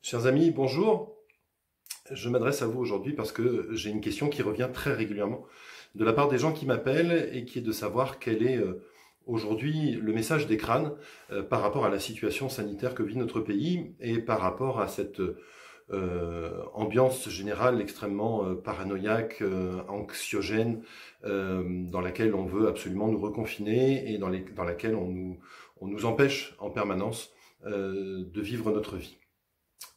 Chers amis, bonjour. Je m'adresse à vous aujourd'hui parce que j'ai une question qui revient très régulièrement de la part des gens qui m'appellent et qui est de savoir quel est aujourd'hui le message des crânes par rapport à la situation sanitaire que vit notre pays et par rapport à cette ambiance générale extrêmement paranoïaque, anxiogène, dans laquelle on veut absolument nous reconfiner et dans laquelle on nous empêche en permanence de vivre notre vie.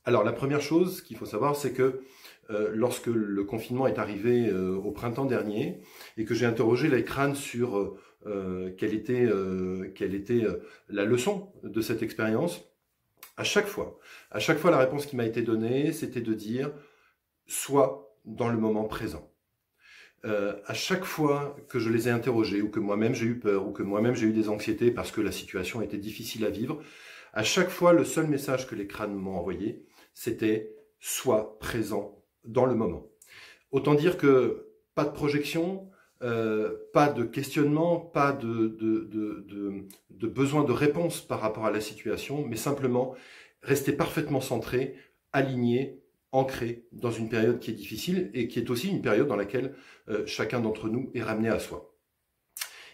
Alors la première chose qu'il faut savoir, c'est que lorsque le confinement est arrivé au printemps dernier et que j'ai interrogé les crânes sur quelle était la leçon de cette expérience, à chaque fois la réponse qui m'a été donnée, c'était de dire « sois dans le moment présent ». À chaque fois que je les ai interrogés, ou que moi-même j'ai eu peur, ou que moi-même j'ai eu des anxiétés parce que la situation était difficile à vivre, à chaque fois, le seul message que les crânes m'ont envoyé, c'était « sois présent dans le moment ». Autant dire que pas de projection, pas de questionnement, pas de besoin de réponse par rapport à la situation, mais simplement rester parfaitement centré, aligné, ancré dans une période qui est difficile et qui est aussi une période dans laquelle chacun d'entre nous est ramené à soi.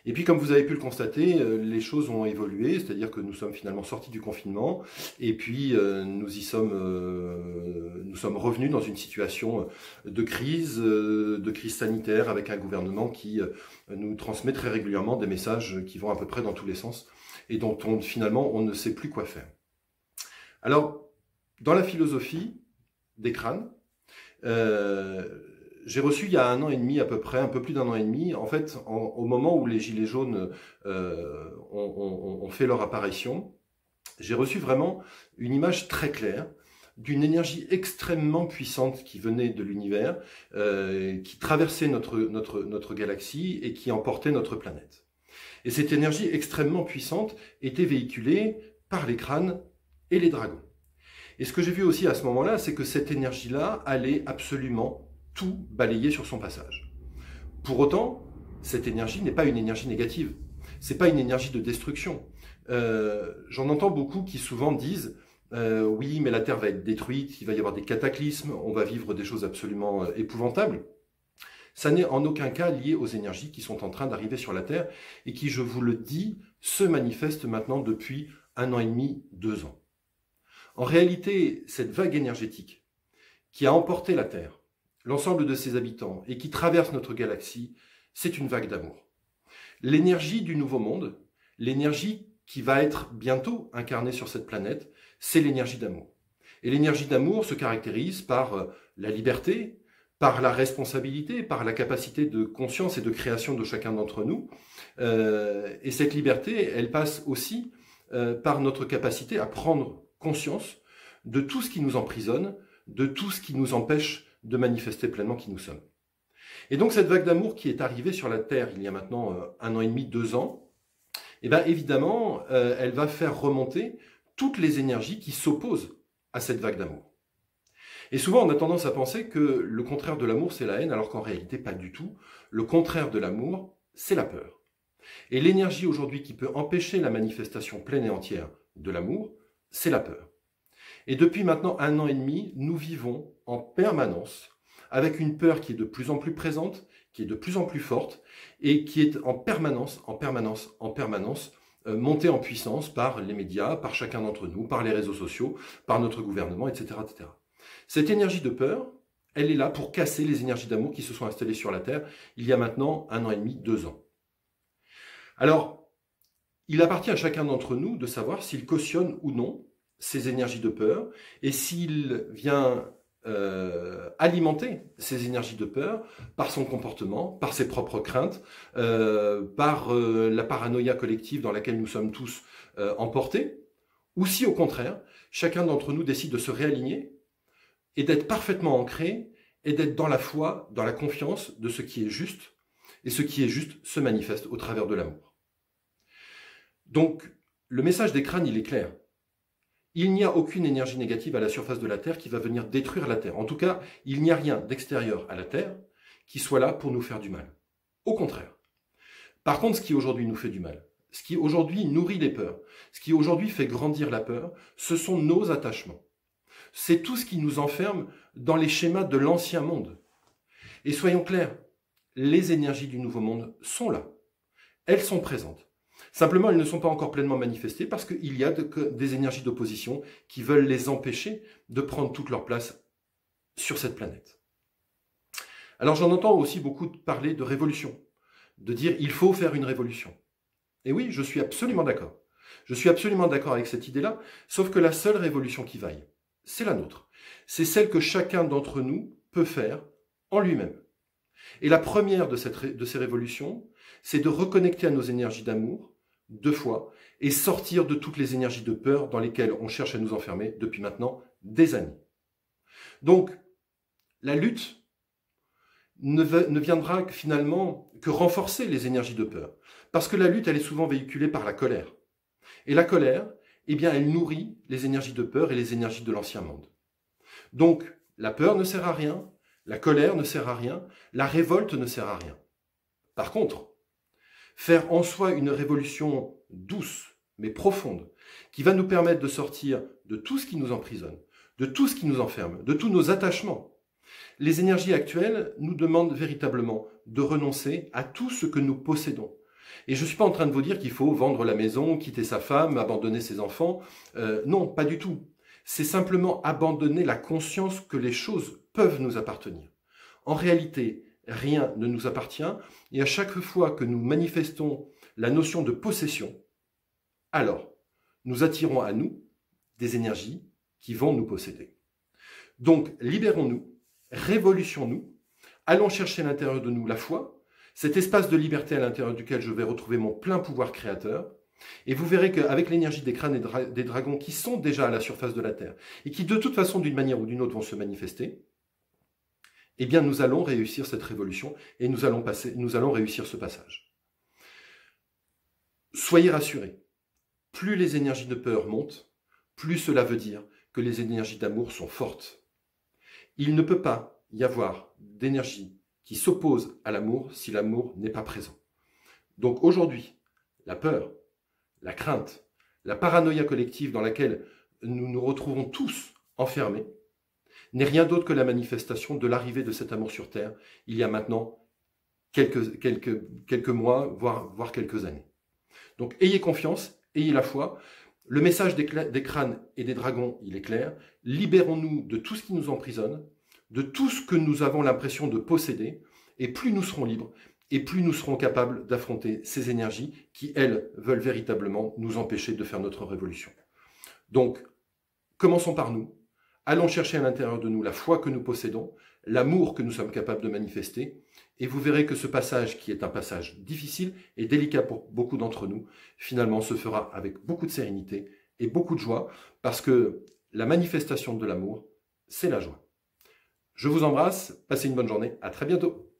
Et puis, comme vous avez pu le constater, les choses ont évolué, c'est-à-dire que nous sommes finalement sortis du confinement, et puis nous sommes revenus dans une situation de crise sanitaire, avec un gouvernement qui nous transmet très régulièrement des messages qui vont à peu près dans tous les sens, et dont finalement on ne sait plus quoi faire. Alors, dans la philosophie des crânes, j'ai reçu il y a 1 an et demi à peu près, un peu plus d'1 an et demi, en fait, au moment où les gilets jaunes ont fait leur apparition, j'ai reçu vraiment une image très claire d'une énergie extrêmement puissante qui venait de l'univers, qui traversait notre galaxie et qui emportait notre planète. Et cette énergie extrêmement puissante était véhiculée par les crânes et les dragons. Et ce que j'ai vu aussi à ce moment-là, c'est que cette énergie-là allait absolument tout balayer sur son passage. Pour autant, cette énergie n'est pas une énergie négative. C'est pas une énergie de destruction. J'en entends beaucoup qui souvent disent oui, mais la Terre va être détruite, il va y avoir des cataclysmes, on va vivre des choses absolument épouvantables. Ça n'est en aucun cas lié aux énergies qui sont en train d'arriver sur la Terre et qui, je vous le dis, se manifestent maintenant depuis 1 an et demi, 2 ans. En réalité, cette vague énergétique qui a emporté la Terre, l'ensemble de ses habitants, et qui traverse notre galaxie, c'est une vague d'amour. L'énergie du nouveau monde, l'énergie qui va être bientôt incarnée sur cette planète, c'est l'énergie d'amour. Et l'énergie d'amour se caractérise par la liberté, par la responsabilité, par la capacité de conscience et de création de chacun d'entre nous. Et cette liberté, elle passe aussi par notre capacité à prendre conscience de tout ce qui nous emprisonne, de tout ce qui nous empêche de manifester pleinement qui nous sommes. Et donc cette vague d'amour qui est arrivée sur la Terre il y a maintenant 1 an et demi, 2 ans, eh bien évidemment, elle va faire remonter toutes les énergies qui s'opposent à cette vague d'amour. Et souvent, on a tendance à penser que le contraire de l'amour, c'est la haine, alors qu'en réalité, pas du tout. Le contraire de l'amour, c'est la peur. Et l'énergie aujourd'hui qui peut empêcher la manifestation pleine et entière de l'amour, c'est la peur. Et depuis maintenant 1 an et demi, nous vivons en permanence avec une peur qui est de plus en plus présente, qui est de plus en plus forte et qui est en permanence montée en puissance par les médias, par chacun d'entre nous, par les réseaux sociaux, par notre gouvernement, etc., etc. Cette énergie de peur, elle est là pour casser les énergies d'amour qui se sont installées sur la Terre il y a maintenant 1 an et demi, 2 ans. Alors, il appartient à chacun d'entre nous de savoir s'il cautionne ou non ces énergies de peur, et s'il vient alimenter ces énergies de peur par son comportement, par ses propres craintes, par la paranoïa collective dans laquelle nous sommes tous emportés, ou si au contraire, chacun d'entre nous décide de se réaligner et d'être parfaitement ancré et d'être dans la foi, dans la confiance de ce qui est juste, et ce qui est juste se manifeste au travers de l'amour. Donc, le message des crânes, il est clair. Il n'y a aucune énergie négative à la surface de la Terre qui va venir détruire la Terre. En tout cas, il n'y a rien d'extérieur à la Terre qui soit là pour nous faire du mal. Au contraire. Par contre, ce qui aujourd'hui nous fait du mal, ce qui aujourd'hui nourrit les peurs, ce qui aujourd'hui fait grandir la peur, ce sont nos attachements. C'est tout ce qui nous enferme dans les schémas de l'ancien monde. Et soyons clairs, les énergies du nouveau monde sont là. Elles sont présentes. Simplement, elles ne sont pas encore pleinement manifestées parce qu'il y a des énergies d'opposition qui veulent les empêcher de prendre toute leur place sur cette planète. Alors j'en entends aussi beaucoup parler de révolution, de dire il faut faire une révolution. Et oui, je suis absolument d'accord. Je suis absolument d'accord avec cette idée-là, sauf que la seule révolution qui vaille, c'est la nôtre. C'est celle que chacun d'entre nous peut faire en lui-même. Et la première de ces révolutions, c'est de reconnecter à nos énergies d'amour, de foi, et sortir de toutes les énergies de peur dans lesquelles on cherche à nous enfermer depuis maintenant des années. Donc, la lutte ne viendra finalement que renforcer les énergies de peur. Parce que la lutte, elle est souvent véhiculée par la colère. Et la colère, eh bien, elle nourrit les énergies de peur et les énergies de l'ancien monde. Donc, la peur ne sert à rien, la colère ne sert à rien, la révolte ne sert à rien. Par contre, faire en soi une révolution douce, mais profonde, qui va nous permettre de sortir de tout ce qui nous emprisonne, de tout ce qui nous enferme, de tous nos attachements. Les énergies actuelles nous demandent véritablement de renoncer à tout ce que nous possédons. Et je ne suis pas en train de vous dire qu'il faut vendre la maison, quitter sa femme, abandonner ses enfants. Non, pas du tout. C'est simplement abandonner la conscience que les choses peuvent nous appartenir. En réalité, rien ne nous appartient, et à chaque fois que nous manifestons la notion de possession, alors nous attirons à nous des énergies qui vont nous posséder. Donc, libérons-nous, révolutions-nous, allons chercher à l'intérieur de nous la foi, cet espace de liberté à l'intérieur duquel je vais retrouver mon plein pouvoir créateur, et vous verrez qu'avec l'énergie des crânes et des dragons qui sont déjà à la surface de la Terre, et qui de toute façon d'une manière ou d'une autre vont se manifester, eh bien nous allons réussir cette révolution, et nous allons réussir ce passage. Soyez rassurés, plus les énergies de peur montent, plus cela veut dire que les énergies d'amour sont fortes. Il ne peut pas y avoir d'énergie qui s'oppose à l'amour si l'amour n'est pas présent. Donc aujourd'hui, la peur, la crainte, la paranoïa collective dans laquelle nous nous retrouvons tous enfermés, n'est rien d'autre que la manifestation de l'arrivée de cet amour sur Terre il y a maintenant quelques mois, voire quelques années. Donc ayez confiance, ayez la foi. Le message des crânes et des dragons, il est clair. Libérons-nous de tout ce qui nous emprisonne, de tout ce que nous avons l'impression de posséder, et plus nous serons libres, et plus nous serons capables d'affronter ces énergies qui, elles, veulent véritablement nous empêcher de faire notre révolution. Donc, commençons par nous. Allons chercher à l'intérieur de nous la foi que nous possédons, l'amour que nous sommes capables de manifester, et vous verrez que ce passage, qui est un passage difficile et délicat pour beaucoup d'entre nous, finalement se fera avec beaucoup de sérénité et beaucoup de joie, parce que la manifestation de l'amour, c'est la joie. Je vous embrasse, passez une bonne journée, à très bientôt.